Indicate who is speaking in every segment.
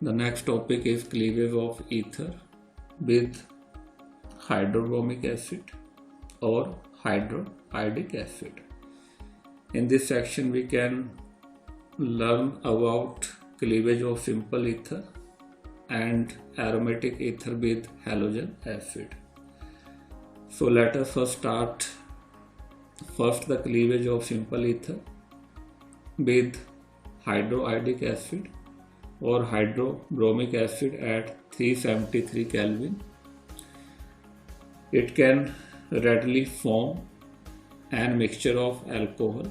Speaker 1: The next topic is cleavage of ether with hydrobromic acid or hydroiodic acid. In this section we can learn about cleavage of simple ether and aromatic ether with halogen acid. So let us first start the cleavage of simple ether with hydroiodic acid or hydrobromic acid at 373 Kelvin. It can readily form an mixture of alcohol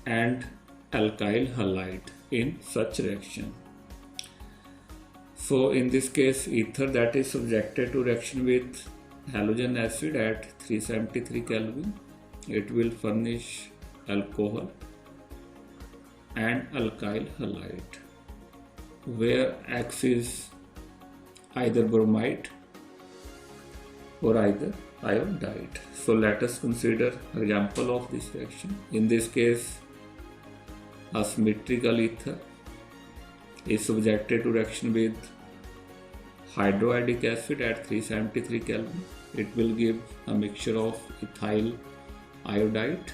Speaker 1: and alkyl halide in such reaction. So in this case, ether that is subjected to reaction with halogen acid at 373 Kelvin, it will furnish alcohol and alkyl halide, where X is either bromide or either iodide. So let us consider example of this reaction. In this case, a symmetrical ether is subjected to reaction with hydroiodic acid at 373 Kelvin. It will give a mixture of ethyl iodide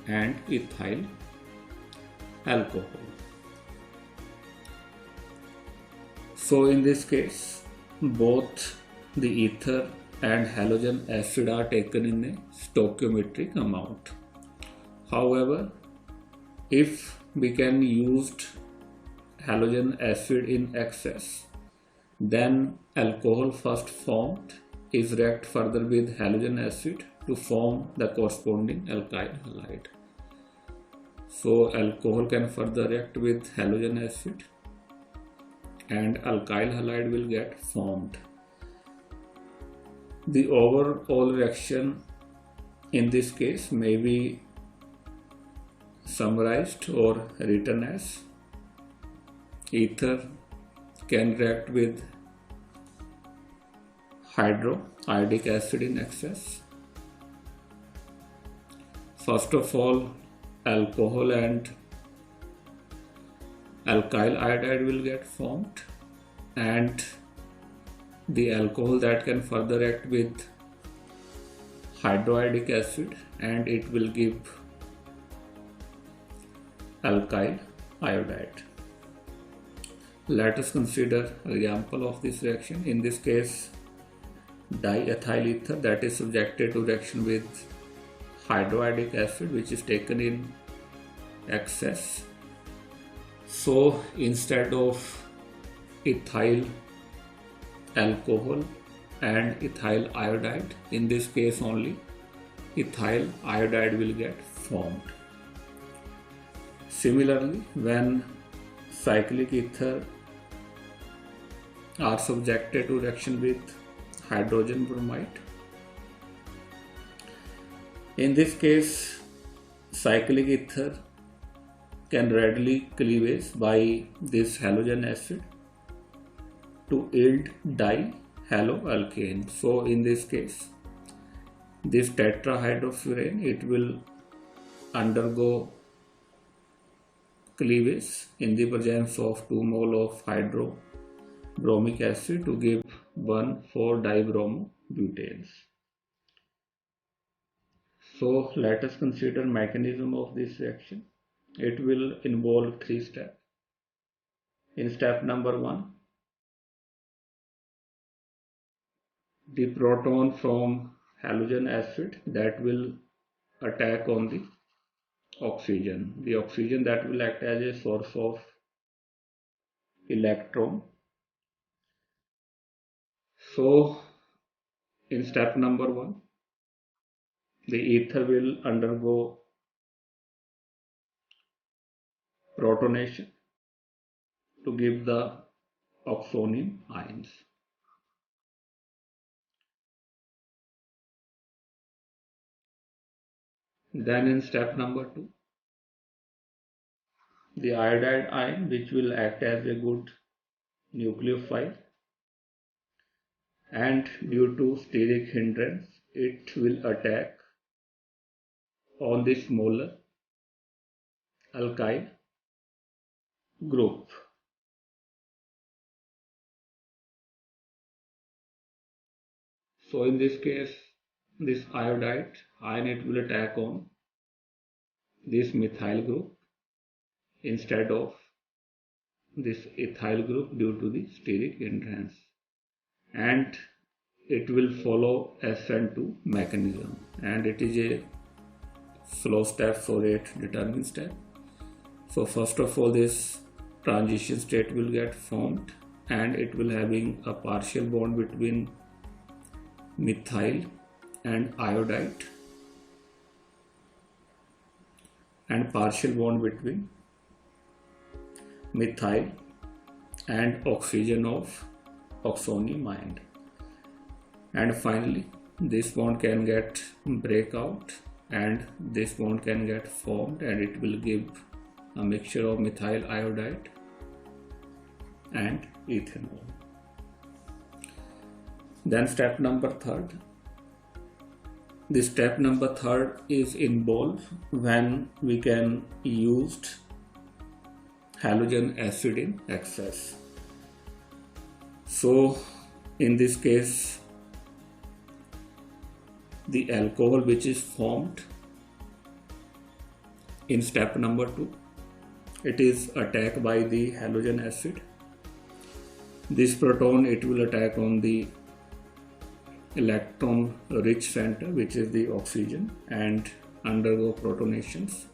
Speaker 1: and ethyl alcohol. So in this case, both the ether and halogen acid are taken in a stoichiometric amount. However, if we can use halogen acid in excess, then alcohol first formed is react further with halogen acid to form the corresponding alkyl halide. So alcohol can further react with halogen acid and alkyl halide will get formed. The overall reaction in this case may be summarized or written as: ether can react with hydroiodic acid in excess. First of all, alcohol and alkyl iodide will get formed, and the alcohol that can further act with hydroiodic acid and it will give alkyl iodide. Let us consider an example of this reaction. In this case, diethyl ether that is subjected to reaction with hydroiodic acid, which is taken in excess. So instead of ethyl alcohol and ethyl iodide, in this case only ethyl iodide will get formed. Similarly, when cyclic ether are subjected to reaction with hydrogen bromide, in this case cyclic ether can readily cleavage by this halogen acid to yield dihaloalkane. So in this case, this tetrahydrofuran, it will undergo cleavage in the presence of 2 mole of hydrobromic acid to give 1,4-dibromobutanes. So let us consider mechanism of this reaction. It will involve 3 steps. In step number 1, the proton from halogen acid that will attack on the oxygen. The oxygen that will act as a source of electron. So in step number 1, the ether will undergo protonation to give the oxonium ions. Then in step number 2, the iodide ion, which will act as a good nucleophile, and due to steric hindrance, it will attack on the smaller alkyl group. So in this case, this iodide ion, it will attack on this methyl group instead of this ethyl group due to the steric hindrance, and it will follow SN2 mechanism, and it is a slow step, so rate determined step. So first of all, this transition state will get formed, and it will having a partial bond between methyl and iodide, and partial bond between methyl and oxygen of oxonium, and finally this bond can get break out, and this bond can get formed, and it will give a mixture of methyl iodide and ethanol. Then step number third. This step number third is involved when we can use halogen acid in excess. So in this case, the alcohol which is formed in step number 2, it is attacked by the halogen acid. This proton, it will attack on the electron rich center, which is the oxygen, and undergo protonations.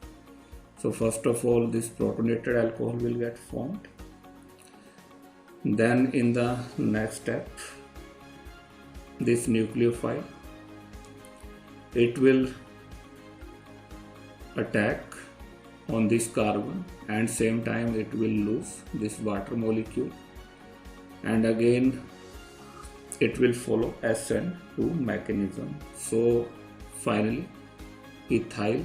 Speaker 1: So first of all, this protonated alcohol will get formed. Then in the next step, this nucleophile, it will attack on this carbon, and same time it will lose this water molecule, and again it will follow SN2 mechanism. So finally ethyl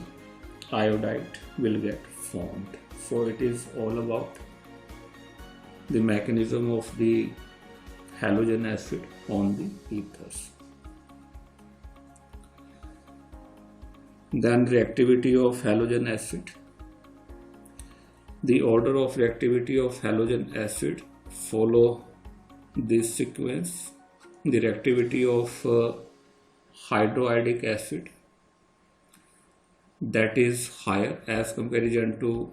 Speaker 1: iodide will get formed. So it is all about the mechanism of the halogen acid on the ethers. Then reactivity of halogen acid. The order of reactivity of halogen acid follow this sequence. The reactivity of hydroiodic acid, that is higher as comparison to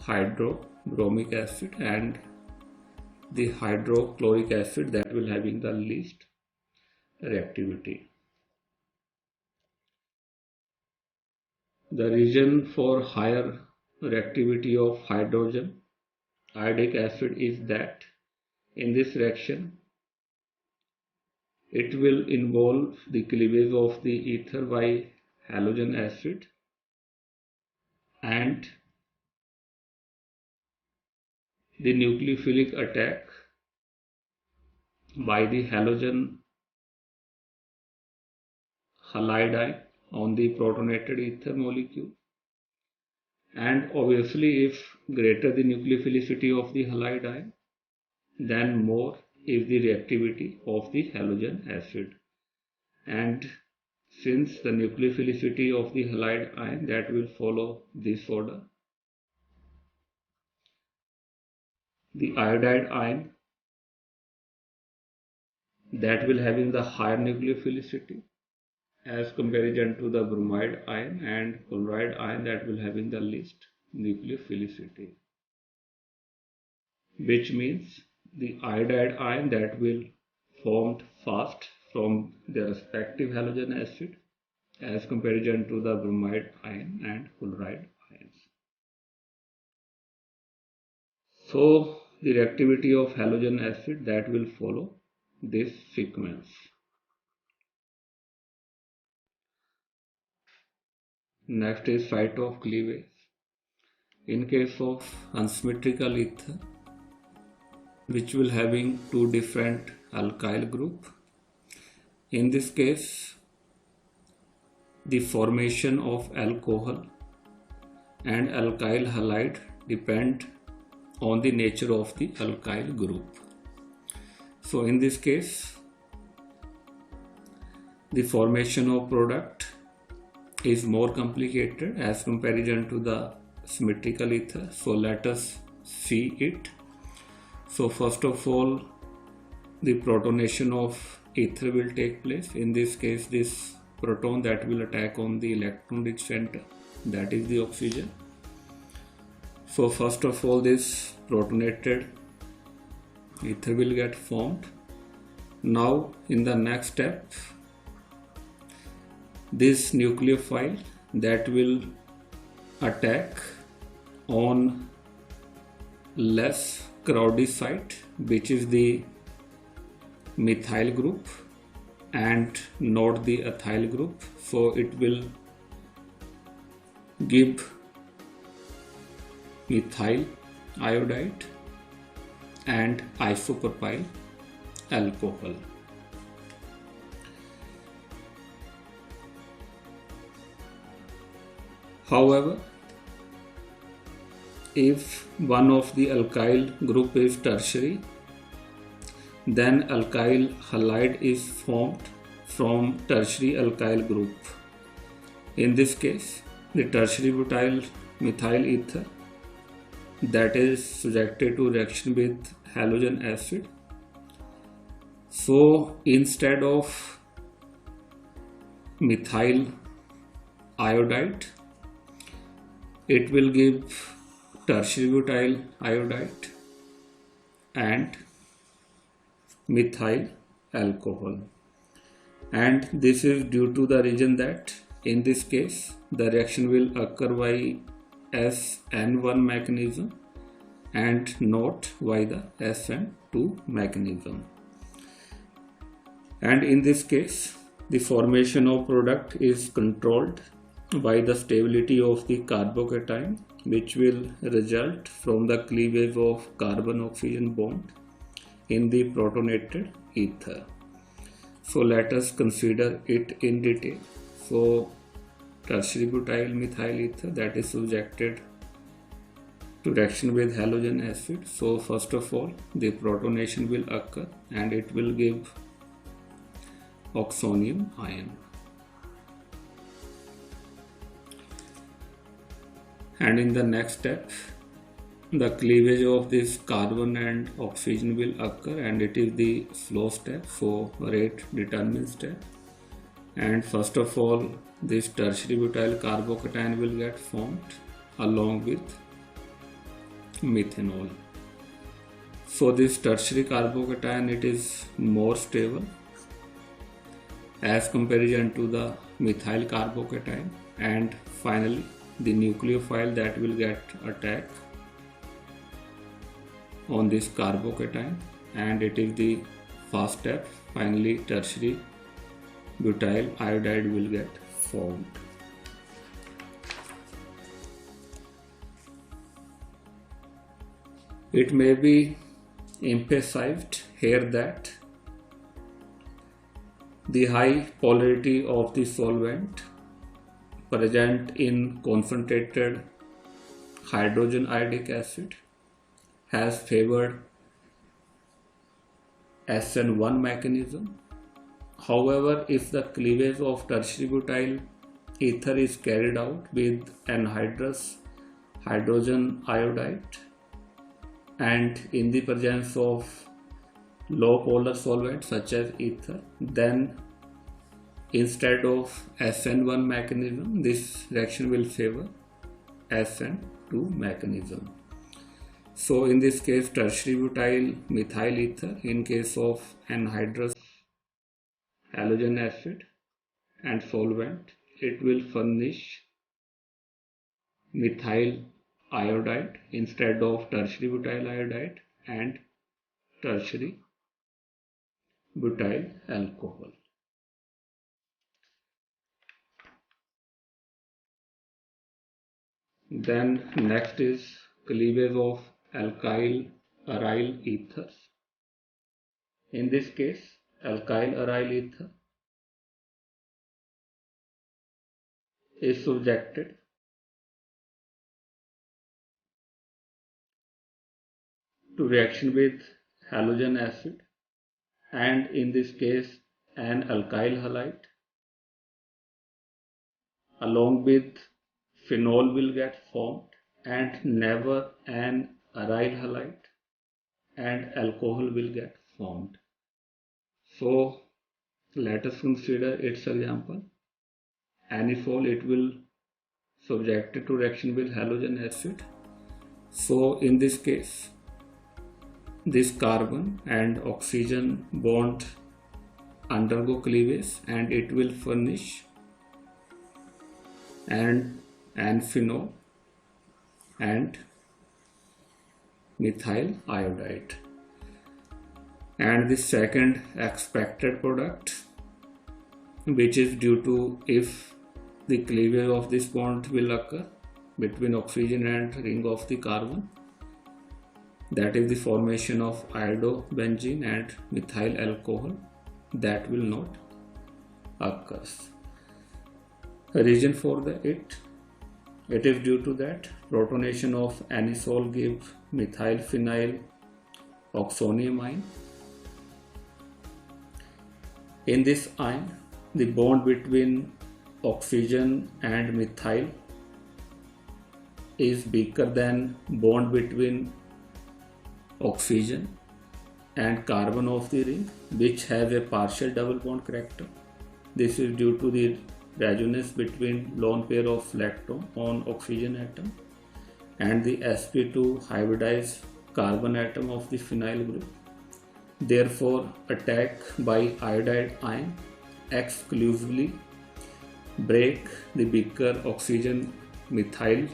Speaker 1: hydrobromic acid, and the hydrochloric acid, that will having the least reactivity. The reason for higher reactivity of hydrogen iodic acid is that in this reaction it will involve the cleavage of the ether by halogen acid, and the nucleophilic attack by the halogen halide ion on the protonated ether molecule, and obviously if greater the nucleophilicity of the halide ion, then more is the reactivity of the halogen acid. And since the nucleophilicity of the halide ion, that will follow this order, the iodide ion, that will having the higher nucleophilicity as comparison to the bromide ion, and chloride ion, that will having the least nucleophilicity, which means the iodide ion, that will formed fast from their respective halogen acid as comparison to the bromide ion and chloride ions. So the reactivity of halogen acid, that will follow this sequence. Next is site of cleavage. In case of unsymmetrical ether, which will having two different alkyl group, in this case the formation of alcohol and alkyl halide depend on the nature of the alkyl group. So in this case, the formation of product is more complicated as comparison to the symmetrical ether. So let us see it. So first of all, the protonation of ether will take place. In this case, this proton that will attack on the electron rich center, that is the oxygen. So first of all, this protonated ether will get formed. Now in the next step, this nucleophile that will attack on less crowded site, which is the methyl group and not the ethyl group. So it will give methyl iodide and isopropyl alcohol. However, if one of the alkyl group is tertiary, then alkyl halide is formed from tertiary alkyl group. In this case, the tertiary butyl methyl ether that is subjected to reaction with halogen acid. So instead of methyl iodide, it will give tertiary butyl iodide and methyl alcohol. And this is due to the reason that in this case the reaction will occur by SN1 mechanism and not by the SN2 mechanism. And in this case, the formation of product is controlled by the stability of the carbocation, which will result from the cleavage of carbon-oxygen bond in the protonated ether. So let us consider it in detail. So tertiary butyl methyl ether that is subjected to reaction with halogen acid. So first of all, the protonation will occur and it will give oxonium ion. And in the next step, the cleavage of this carbon and oxygen will occur, and it is the flow step, so rate determine step. And first of all, this tertiary butyl carbocation will get formed along with methanol. So this tertiary carbocation, it is more stable as comparison to the methyl carbocation. And finally, the nucleophile that will get attacked on this carbocation, and it is the first step. Finally, tertiary butyl iodide will get formed. It may be emphasized here that the high polarity of the solvent present in concentrated hydrogen iodic acid has favored SN1 mechanism. However, if the cleavage of tertiary butyl ether is carried out with anhydrous hydrogen iodide and in the presence of low polar solvents such as ether, then instead of SN1 mechanism, this reaction will favor SN2 mechanism. So in this case, tertiary butyl methyl ether in case of anhydrous halogen acid and solvent, it will furnish methyl iodide instead of tertiary butyl iodide and tertiary butyl alcohol. Then next is cleavage of alkyl aryl ethers. In this case, alkyl aryl ether is subjected to reaction with halogen acid, and in this case an alkyl halide along with phenol will get formed and never an aryl halide and alcohol will get formed. So Let us consider its example. Anisole, it will subjected to reaction with halogen acid. So in this case, this carbon and oxygen bond undergo cleavage and it will furnish and phenol and methyl iodide. And the second expected product, which is due to if the cleavage of this bond will occur between oxygen and ring of the carbon, that is the formation of iodobenzene and methyl alcohol, that will not occur. The reason for it is due to that protonation of anisole gives methyl phenyl oxonium ion. In this ion, the bond between oxygen and methyl is weaker than bond between oxygen and carbon of the ring, which has a partial double bond character. This is due to the resonance between lone pair of electron on oxygen atom and the sp2 hybridized carbon atom of the phenyl group. Therefore, attack by iodide ion exclusively break the weaker oxygen methyl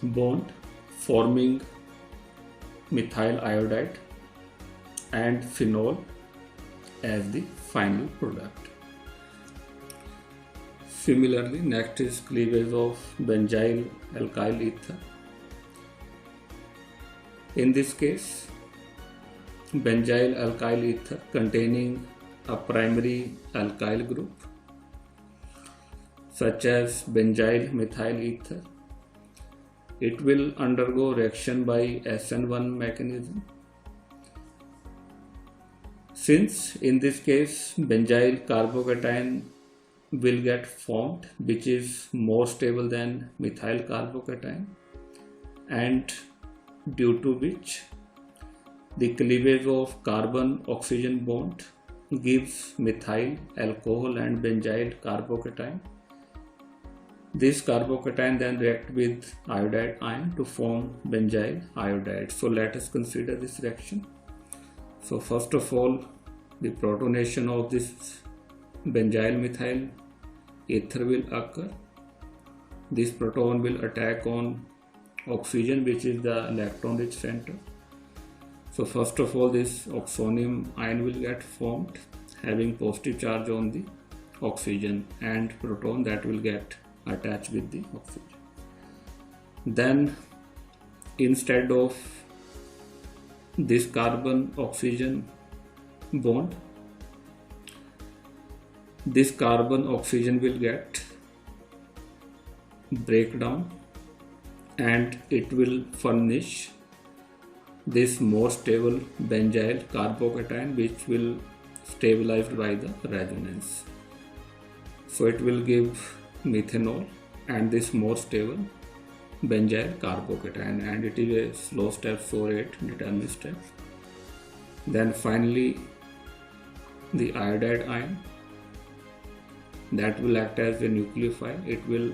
Speaker 1: bond, forming methyl iodide and phenol as the final product. Similarly, next is cleavage of benzyl alkyl ether. In this case, benzyl alkyl ether containing a primary alkyl group such as benzyl methyl ether, it will undergo reaction by SN1 mechanism. Since in this case benzyl carbocation will get formed, which is more stable than methyl carbocation, and due to which the cleavage of carbon oxygen bond gives methyl alcohol and benzyl carbocation. This carbocation then react with iodide ion to form benzyl iodide. So let us consider this reaction. So first of all, the protonation of this benzyl methyl ether will occur. This proton will attack on oxygen, which is the electron rich center. So first of all, this oxonium ion will get formed having positive charge on the oxygen, and proton that will get attached with the oxygen. Then instead of this carbon oxygen bond, this carbon oxygen will get breakdown and it will furnish this more stable benzyl carbocation, which will stabilized by the resonance. So it will give methanol and this more stable benzyl carbocation, and it is a slow step, so rate determined step. Then finally the iodide ion that will act as a nucleophile. It will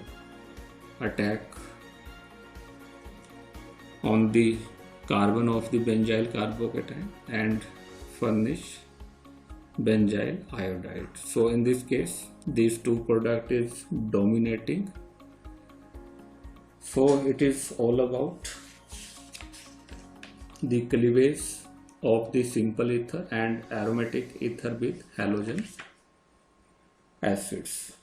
Speaker 1: attack on the carbon of the benzyl carbocation and furnish benzyl iodide. So in this case these two product is dominating. So it is all about the cleavage of the simple ether and aromatic ether with halogen acids.